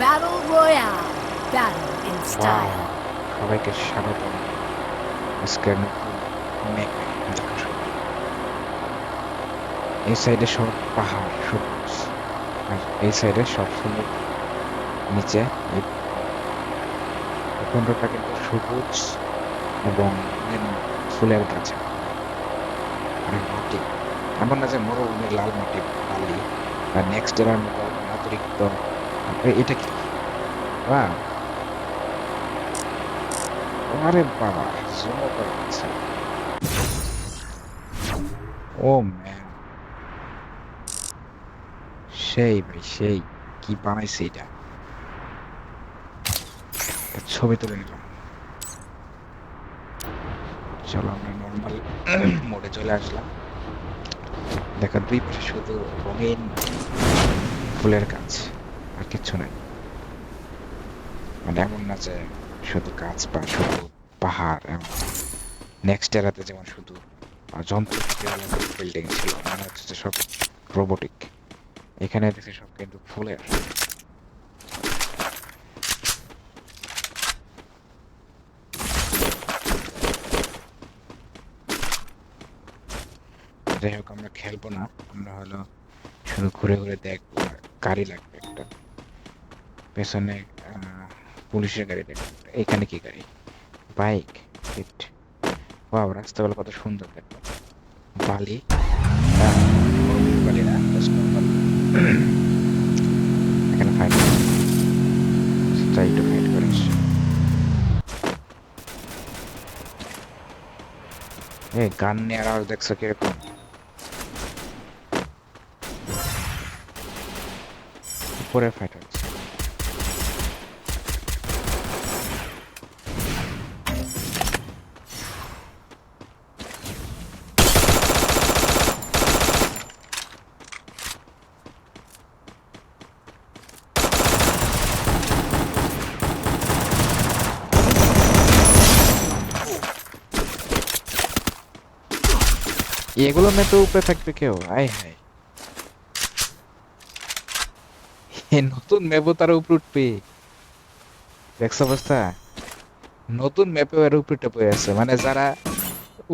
Battle Royale. Battle in wow! style. সবাইকে স্বাগতম আজকের নতুন ম্যাপে দেখা শুরু। এই সাইডে সব পাহাড় সবুজ, আর এই সাইডে সব সমুদ্র। নিচে এই ভূখণ্ডটা কিন্তু সবুজ এবং রঙিন ফুলের গাছে ভরা। আর মাটি এমন না যে মরুভূমির লাল মাটি, বালি বা নেক্সট এরার মতো একদম অতিরিক্ত। এটা কি? ওয়াও! আরে বাবা, জুমও করা যাচ্ছে। ও ম্যান, সেই ভাই সেই, কি বানাইছে এটা! একটা ছবি তুলে নিলাম। চলো আমরা নর্মাল মোডে চলে আসলাম। দেখো দুই পাশে শুধু রঙিন ফুলের গাছ, আর কিচ্ছু নাই। মানে এমন না যে শুধু গাছ বা শুধু পাহাড়, এমন না। নেক্সট এরাতে যেমন শুধু যন্ত্রপাতিওয়ালা বিল্ডিং ছিল, মনে হচ্ছে যে সব রোবোটিক। এখানে দেখছি সব কিন্তু ফুলের। যাই হোক, আমরা খেলবো না, আমরা হলো শুধু ঘুরে ঘুরে দেখবো। আর গাড়ি লাগবে একটা, পেছনে পুলিশের গাড়ি দেখবো। এখানে কি গাড়ি? বাইক। হিট। ওয়াও, রাস্তাগুলো কত সুন্দর দেখো। বালি, মরুভূমির বালি না, জাস্ট নর্মাল। এখানে ফাইট, চাই একটু ফাইট করিস। গান নেওয়ার আওয়াজ দেখছো কিরকম? উপরে ফাইট হচ্ছে। এগুলো মেপে উপরে থাকবে কেউ? আয় হায়, এ নতুন ম্যাপও তার উপরে উঠবে? দেখছো অবস্থা? নতুন ম্যাপেও এর উপরে টপে আছে, মানে যারা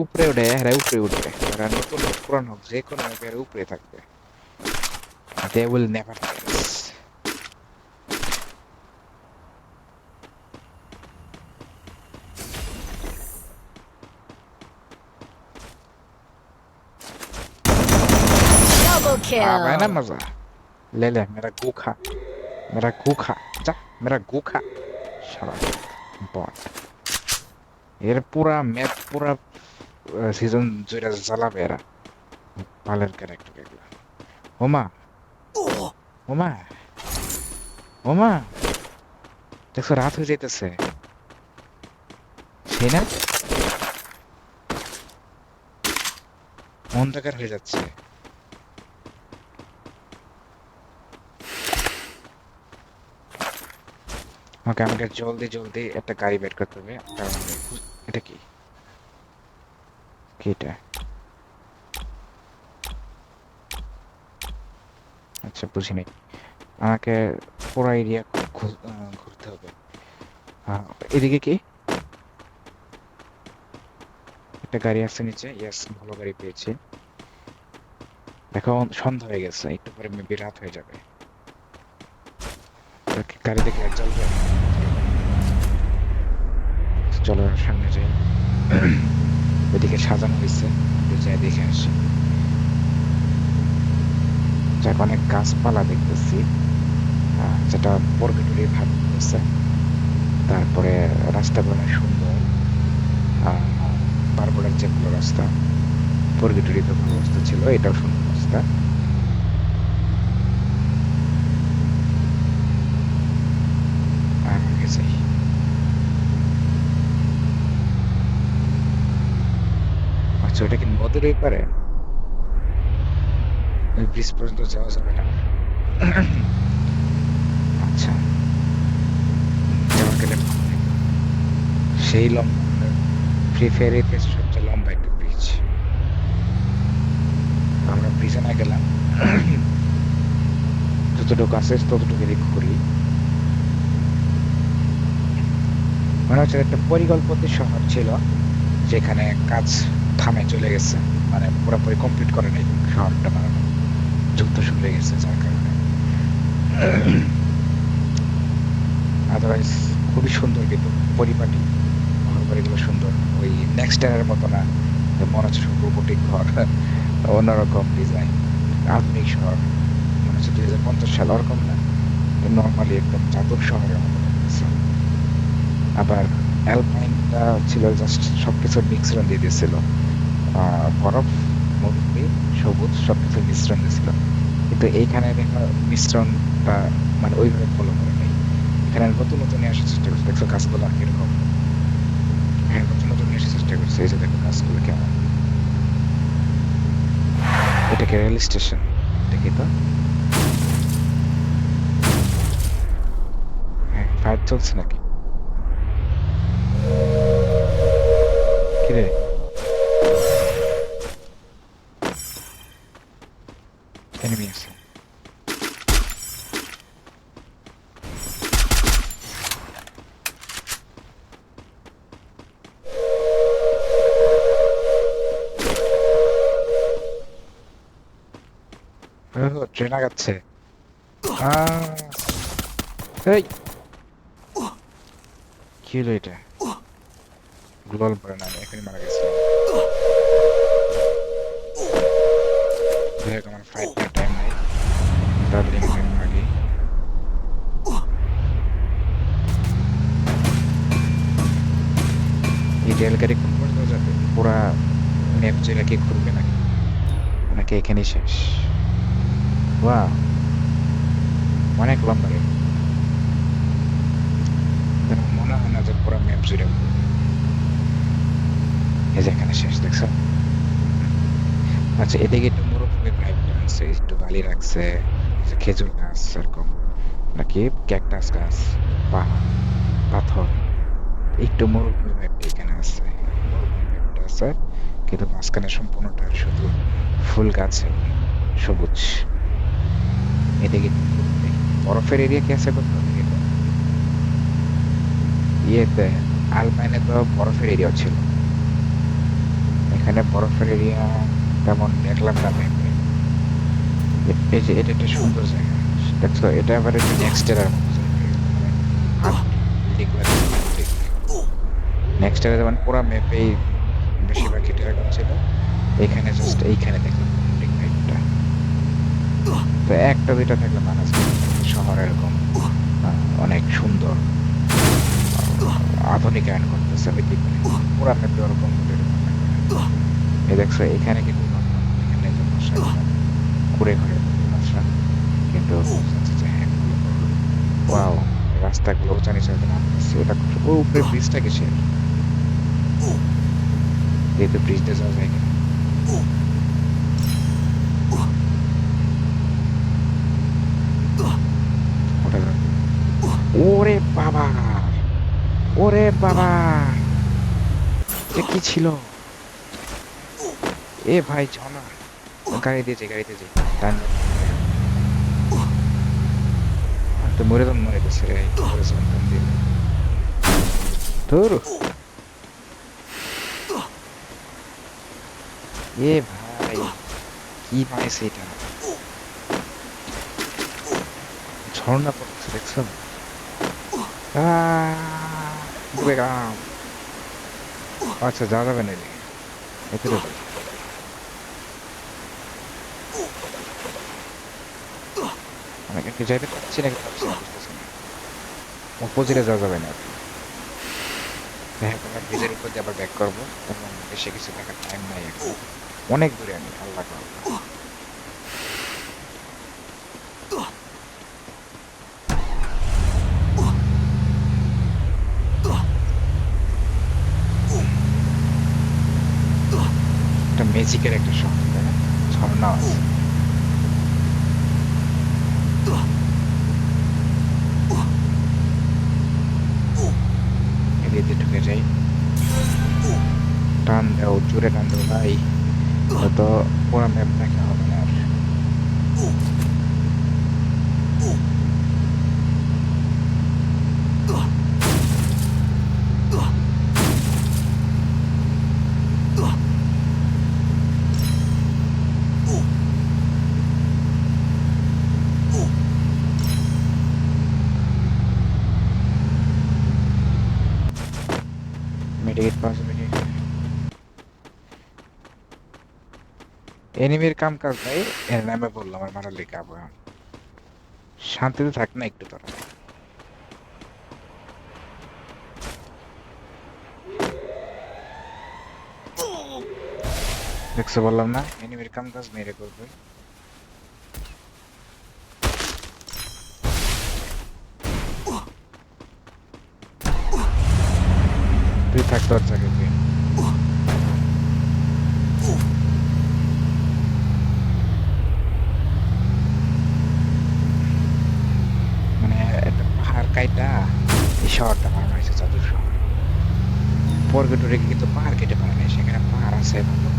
উপরে উঠে এরা উপরে উঠবে, যারা নতুন হোক পুরান হোক যে কোনো ম্যাপে এর উপরে থাকবে। They will never change. Double आया ना kill. मजा? ले ले मेरा गू खा, मेरा गू खा, जा, मेरा गू खा। শালা বট। এর পুরা ম্যাপ, পুরা সিজন জুড়ে জ্বালাবে এরা, ভালের ক্যারেক্টার এগুলা। ওমা, ওমা, ওমা! দেখছো রাত হয়ে যাইতেছে, সেই না? অন্ধকার হয়ে যাচ্ছে। ওকে, আমাকে জলদি জলদি একটা গাড়ি বের করতে হবে, কারণ এটা কি? কি এটা? আচ্ছা, বুঝিনি। আমাকে পুরো এরিয়া ঘুরতে হবে। আহ, এদিকে কি? একটা গাড়ি আছে নিচে, ইয়েস, ভালো গাড়ি পেয়েছি। দেখো সন্ধ্যা হয়ে গেছে, একটু পরে মেবি রাত হয়ে যাবে। তো কি গাড়ি দেখে লাইট জ্বলবে? চলো সামনে যাই। ওইদিকে সাজানো হয়েছে, একটু যাই দেখে আসি। যাক, অনেক গাছপালা দেখতেছি, যেটা প্রকৃতির ভাব দিতেছে। তারপরে রাস্তাগুলো অনেক সুন্দর। আহ, বারবাডার যে ভালো রাস্তা, প্রকৃতির তো ভালো রাস্তা ছিল, এটাও সুন্দর রাস্তা। আগে যাই। আচ্ছা, ওটা কি নদীর ওই পারে? ওই ব্রিজ পর্যন্ত যাওয়া যাবে না? আচ্ছা, যাওয়া গেলে ভালো হয়। সেই লম্বা, মানে ফ্রি ফায়ার ইতিহাসে সবচেয়ে লম্বা একটা ব্রিজ। আমরা ব্রিজে না গেলাম, যতটুকু আছে ততটুকু এদিক ঘুরি। মনে হচ্ছে একটা পরিকল্পিত শহর ছিল, যেখানে কাজ থামে চলে গেছে, মানে পুরোপুরি কমপ্লিট করে নাই শহরটা বানানো, যুদ্ধ শুরু হয়ে গেছে যার কারণে। আদারওয়াইজ খুবই সুন্দর, কিন্তু পরিপাটি ঘর বাড়িগুলো সুন্দর, ওই নেক্সট এর মতো না যে মনে হচ্ছে সব রোবোটিক ঘর। অন্যরকম ডিজাইন, আধুনিক শহর, মনে হচ্ছে 2050 সাল, ওরকম না, নর্মালি একদম জাদুর শহরের মতো লাগতেছে। আবার অ্যালপাইনটা ছিল জাস্ট সবকিছুর মিশ্রণ দিয়ে দিয়েছিল, বরফ, মরুভূমি, সবুজ সবকিছুর মিশ্রণ দিয়েছিল। কিন্তু এইখানে দেখো মিশ্রণটা মানে ওইভাবে ফলো করে নাই। এখানে নতুন নতুন নিয়ে আসার চেষ্টা করছে, দেখছো গাছগুলো কিরকম, হ্যাঁ নতুন নতুন নিয়ে আসার চেষ্টা করছে। এই যে দেখো গাছগুলো কেমন, এটাকে রেল স্টেশন, দেখি তো। হ্যাঁ, ফায়ার চলছে নাকি? কিরে, এনিমি আছে। ট্রেন আগাচ্ছে। এই কি হলো এটা? গ্লোবাল পড়ে না, আমি এখনই মারা গেছিলাম। যাই হোক, আমার ফাইট নেওয়ার টাইম নাই, তাড়াতাড়ি আমি আগে। এই রেলগাড়ি কোন পর্যন্ত যাবে? পুরা ম্যাপ জেলা কি ঘুরবে নাকি, নাকি এখানেই শেষ? বাহ, অনেক লম্বা রেল। যেন মনে হয় না যে পুরা ম্যাপ জুড়ে ঘুরবে। এই যে এখানে শেষ, দেখছো? আচ্ছা, এদিকে একটু মরুভূমির ভাইবটা আছে, একটু বালি রাখছে, এই যে খেজুর গাছ এরকম, নাকি ক্যাকটাস গাছ, পাহাড়, পাথর, একটু মরুভূমি ভাইবটা এখানে আছে। মরুভূমি ভাইবটা আছে, কিন্তু মাঝখানে সম্পূর্ণটা শুধু ফুল গাছ এবং সবুজ। এদিকে একটু মরুভূমি, বরফের এরিয়া কি আছে কোথাও এদিকে তো? ইয়েতে আলপাইনে তো বরফের এরিয়াও ছিল, এখানে বরফের এরিয়া তেমন দেখলাম না ভেবে। এই যে এটা একটা সুন্দর জায়গা, দেখছো? এটা আবার একটু নেক্সট এর মতো জায়গা হয়ে গেল, মানে আধুনিক বিল্ডিং গুলো আধুনিক। নেক্সট এর যেমন পুরো ম্যাপেই বেশিরভাগ এরকম ছিল, এখানে জাস্ট এইখানে দেখলাম আধুনিক ভাইবটা। তো একটা দুইটা থাকলে মানা যায়, শহর এরকম অনেক সুন্দর আধুনিকায়ন করতেছে হইতে পারে, পুরা ম্যাপে ওরকম হলে এরকম লাগবে না। এই দেখছো এখানে কিন্তু নর্মাল, এখানে যে বাসাগুলো কুড়ে ঘরের মধ্যে বাসা, কিন্তু বোঝা যাচ্ছে যে হ্যাঁ ভালো করলো। ওয়াও, রাস্তাগুলো উঁচা নিচা হতে নামতেছে, এটা ওর উপরে ব্রিজটা কিসের? এই তো ব্রিজ দিয়ে যাওয়া যায় কিনা, ওটা যাবে। ওরে বাবা, ওরে বাবা, এটা কি ছিল? এ ভাই ঝর্ণা, গাড়ি দিয়ে যাই, গাড়ি দিয়ে যাই, টান তো মরে তো মরে গেছে রে, মরে যাবেন টান দিয়ে। ধুর, এ ভাই কি বানাইছে এটা? ঝর্ণা পড়তেছে, দেখছো? ডুবে গেলাম। আচ্ছা, যাওয়া যাবে না এদিকে, ভেতরে যাই। আমি কি যাইতে পারছি নাকি পারছি না বুঝতেছি না, অপোজিটে যাওয়া যাবে না আর কি। হ্যাঁ, আমরা ব্রিজের উপর দিয়ে আবার ব্যাক করবো, এবং বেশি কিছু দেখার টাইম নাই এখন, অনেক দূরে আমি, আল্লাহ আল্লাহ। একটা ম্যাজিকের একটা শহর, তাই না? ঝর্ণা আছে। এদিকে ঢুকে যাই, টান দাও, জোরে টান দাও ভাই, হয়তো পুরো ম্যাপ দেখা হবে না আর। টিকিট পাওয়া যাবে কি? এনিমির কাম কাজ নাই, এর নামে বললাম আর মারার লিখে আবো এখন। শান্তিতে থাক না একটু তোরা। দেখছো বললাম না, এনিমির কাম কাজ মেরে করবে। তুই থাক তোর জায়গায় তুই। মানে একটা পাহাড় কাইটা এই শহরটা বানানো হয়েছে, জাদুর শহর। পর্যটকে কিন্তু পাহাড় কেটে বানানো, সেখানে পাহাড় আছে ভালো,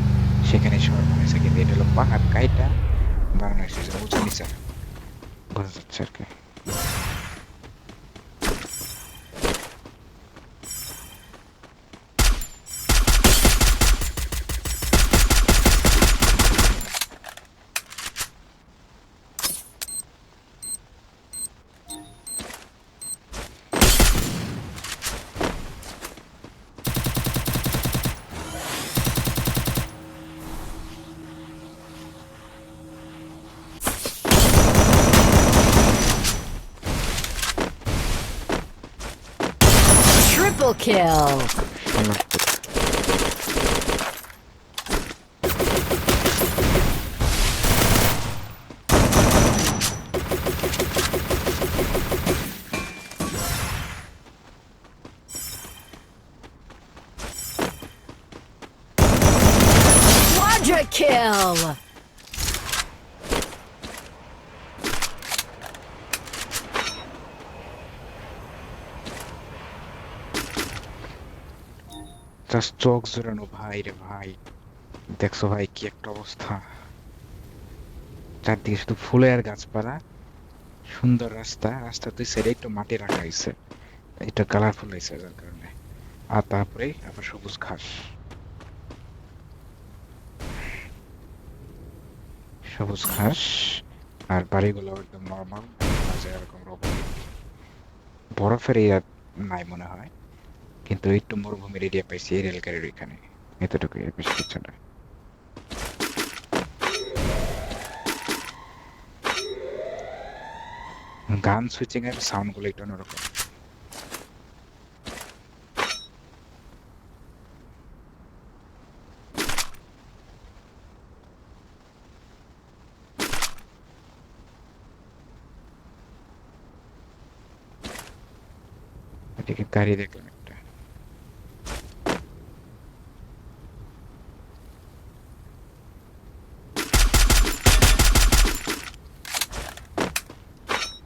সেখানে শহর বানাইছে, কিন্তু এটা হলো পাহাড় কাইটা বানানো হয়েছে, যে উঁচু নিচা বোঝা যাচ্ছে আর কি। Triple kill. শালা Quadra kill. জাস্ট চোখ জোরানো ভাই রে ভাই। দেখছো ভাই কি একটা অবস্থা, চারদিকে শুধু ফুলের গাছপালা, সুন্দর রাস্তা, রাস্তা দুই সাইডে একটু মাটি রাখা হয়েছে, একটু কালারফুল হয়েছে যার কারণে। আর তারপরে আবার সবুজ ঘাস, সবুজ ঘাস। আর বাড়িগুলো একদম নর্মাল, মাঝে এরকম রোবটিক। বরফের এরিয়া নাই মনে হয়, কিন্তু একটু মরুভূমির এরিয়া পাইছি এই রেলগাড়ির এখানে, এতটুকু, এর বেশি কিছু না। গান সুইচিং এর সাউন্ড গুলো একটু অন্যরকম। এদিকে গাড়ি দেখলাম একটা।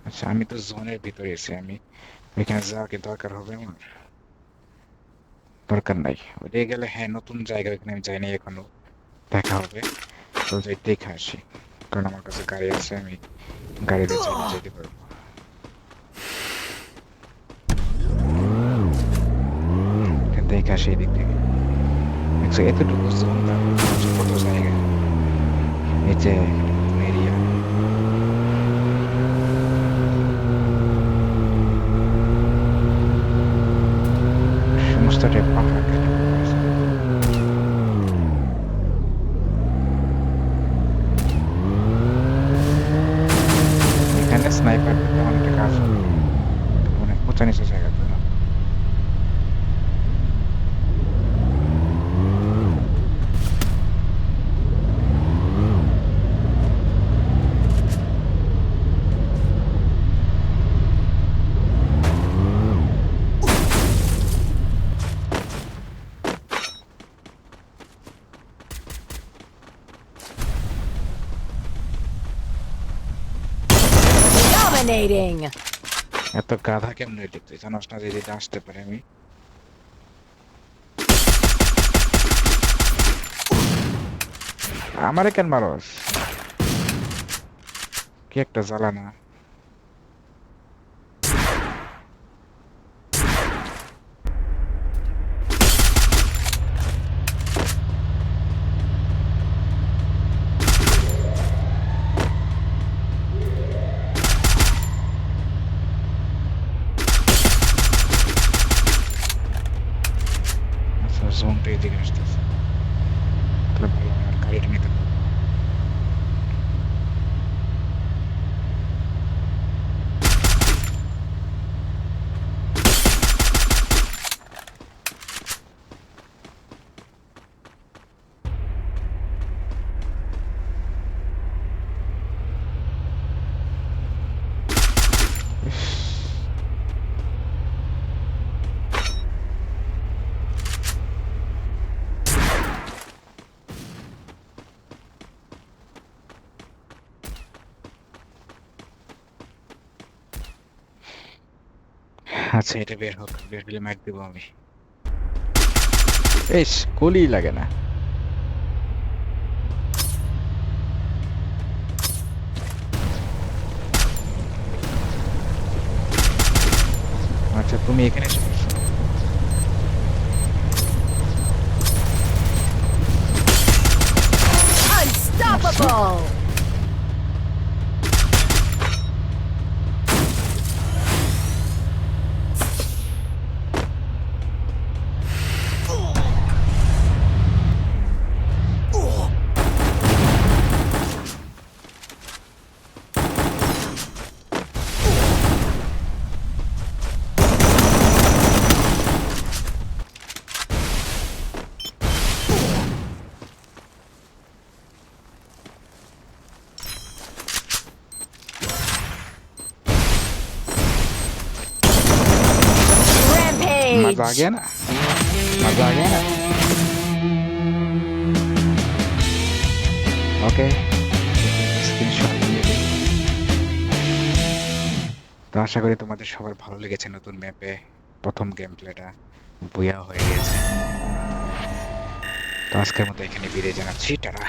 আচ্ছা আমি তো জোনের ভিতরে আছি, আমি ওইখানে যাওয়া কি দরকার হবে আমার? দরকার নাই, ওইদিকে গেলে হ্যাঁ নতুন জায়গা, ওইখানে আমি যাইনি এখনো, দেখা হবে। তো যাই দেখে আসি, কারণ আমার কাছে গাড়ি আছে, আমি গাড়িতে চাইলে যেতে পারবো। দেখে আসি এদিক থেকে। দেখছো এতটুকু জোন, কত জায়গা, এই যে এরিয়া। সমস্তটাই পাহাড় কেটে ফেলেছে। এখানে স্নাইপার দিতে অনেকটা কাজ হবে, অনেক উঁচা নিচু জায়গা তো না। Dominating. এত গাধা কেমন এদিক, তুই জানাস না যে এদিকে আসতে পারে আমি? আমারে কেন মারস? কি একটা জ্বালা না। এদিকে আসতেছে তাহলে ভালো হয় আর গাড়িটা নিতে পারবো ইস, আচ্ছা এটা বের হোক বের হলে ম্যাক দেবো আমি ইস গুলি লাগে না আচ্ছা তুমি এখানে এসে পড়ছো। Unstoppable! मजा आ Rampage! गया ना मजा आ गया ना ওকে স্ক্রিনশট নিয়ে দিই তো আশা করি তোমাদের সবার ভালো লেগেছে নতুন ম্যাপে প্রথম গেম প্লেটা বুয়া হয়ে গেছে তো আজকের মতো এখানে বিদায় জানাচ্ছি টাটা